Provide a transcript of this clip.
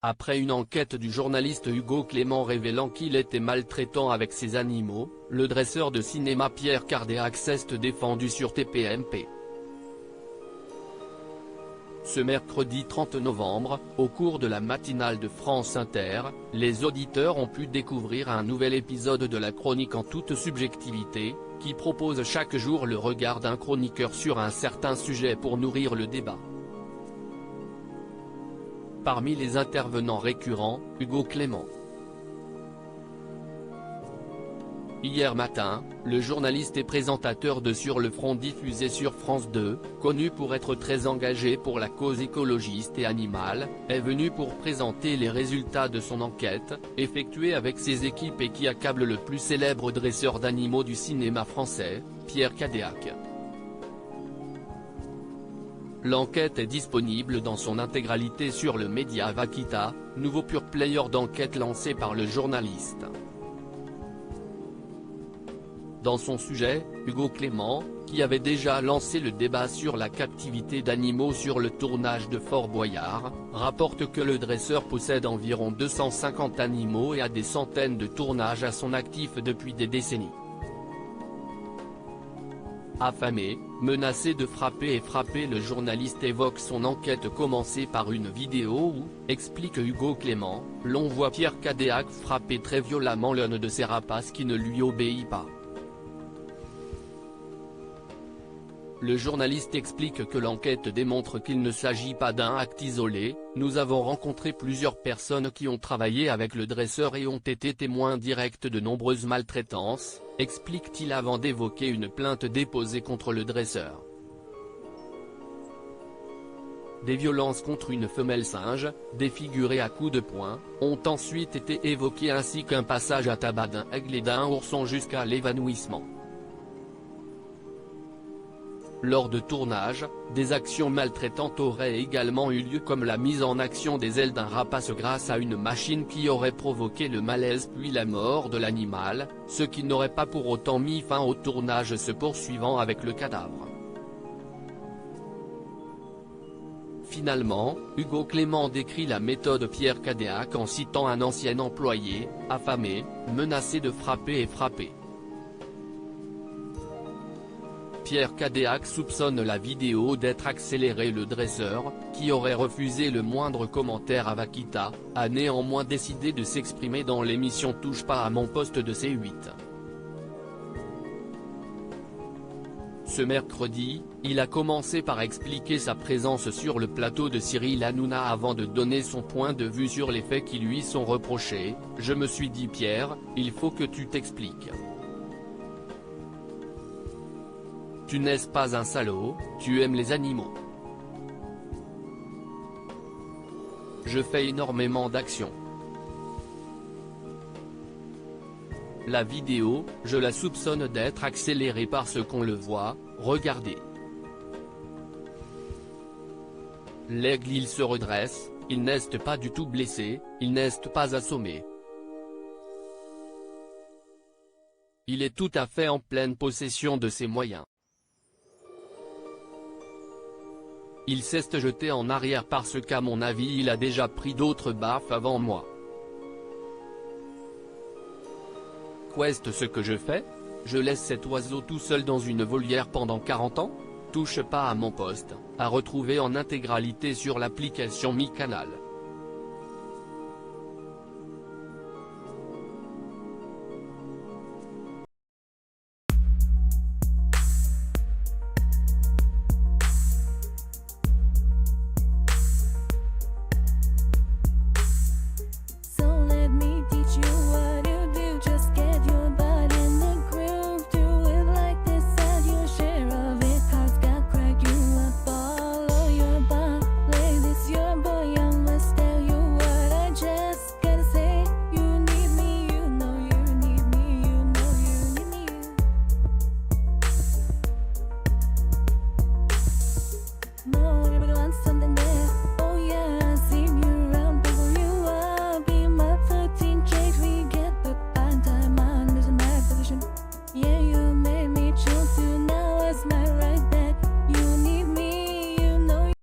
Après une enquête du journaliste Hugo Clément révélant qu'il était maltraitant avec ses animaux, le dresseur de cinéma Pierre Cadillac s'est défendu sur TPMP. Ce mercredi 30 novembre, au cours de la matinale de France Inter, les auditeurs ont pu découvrir un nouvel épisode de la chronique en toute subjectivité, qui propose chaque jour le regard d'un chroniqueur sur un certain sujet pour nourrir le débat. Parmi les intervenants récurrents, Hugo Clément. Hier matin, le journaliste et présentateur de Sur le front diffusé sur France 2, connu pour être très engagé pour la cause écologiste et animale, est venu pour présenter les résultats de son enquête, effectuée avec ses équipes et qui accable le plus célèbre dresseur d'animaux du cinéma français, Pierre Cadillac. L'enquête est disponible dans son intégralité sur le média Vaquita, nouveau pure player d'enquête lancé par le journaliste. Dans son sujet, Hugo Clément, qui avait déjà lancé le débat sur la captivité d'animaux sur le tournage de Fort Boyard, rapporte que le dresseur possède environ 250 animaux et a des centaines de tournages à son actif depuis des décennies. Affamé, menacé de frapper et frapper, le journaliste évoque son enquête commencée par une vidéo où, explique Hugo Clément, l'on voit Pierre Cadillac frapper très violemment l'un de ses rapaces qui ne lui obéit pas. Le journaliste explique que l'enquête démontre qu'il ne s'agit pas d'un acte isolé, nous avons rencontré plusieurs personnes qui ont travaillé avec le dresseur et ont été témoins directs de nombreuses maltraitances, explique-t-il avant d'évoquer une plainte déposée contre le dresseur. Des violences contre une femelle singe, défigurée à coups de poing, ont ensuite été évoquées ainsi qu'un passage à tabac d'un aigle et d'un ourson jusqu'à l'évanouissement. Lors de tournage, des actions maltraitantes auraient également eu lieu comme la mise en action des ailes d'un rapace grâce à une machine qui aurait provoqué le malaise puis la mort de l'animal, ce qui n'aurait pas pour autant mis fin au tournage se poursuivant avec le cadavre. Finalement, Hugo Clément décrit la méthode Pierre Cadillac en citant un ancien employé, affamé, menacé de frapper et frapper. Pierre Cadillac soupçonne la vidéo d'être accélérée. Le dresseur, qui aurait refusé le moindre commentaire à Vaquita, a néanmoins décidé de s'exprimer dans l'émission Touche pas à mon poste de C8. Ce mercredi, il a commencé par expliquer sa présence sur le plateau de Cyril Hanouna avant de donner son point de vue sur les faits qui lui sont reprochés. Je me suis dit Pierre, il faut que tu t'expliques. Tu n'es pas un salaud, tu aimes les animaux. Je fais énormément d'actions. La vidéo, je la soupçonne d'être accélérée parce qu'on le voit, regardez. L'aigle il se redresse, il n'est pas du tout blessé, il n'est pas assommé. Il est tout à fait en pleine possession de ses moyens. Il s'est jeté en arrière parce qu'à mon avis il a déjà pris d'autres baffes avant moi. Qu'est-ce ce que je fais? Je laisse cet oiseau tout seul dans une volière pendant 40 ans? Touche pas à mon poste, à retrouver en intégralité sur l'application Mi Canal.